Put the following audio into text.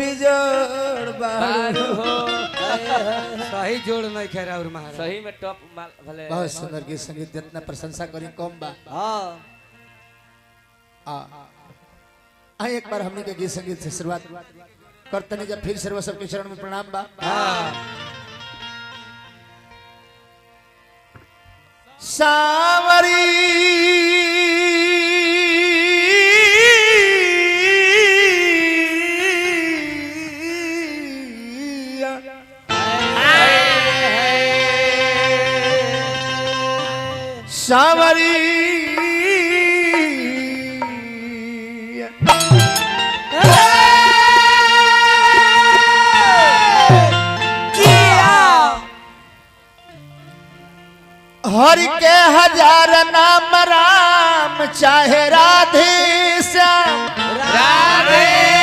बिजोड़ बारू हो। सही जोड़ नहीं खेरा और महाराज सही में टॉप माल भले बहुत सुंदर गीत संगीत जितना प्रशंसा करी कम बा। एक बार हमने के गीत संगीत से शुरुआत करते नहीं, जब फिर सर्व सबके चरण में प्रणाम बा। सावरी सावरी हरि के हजार नाम राम चाहे राधे श्याम राधे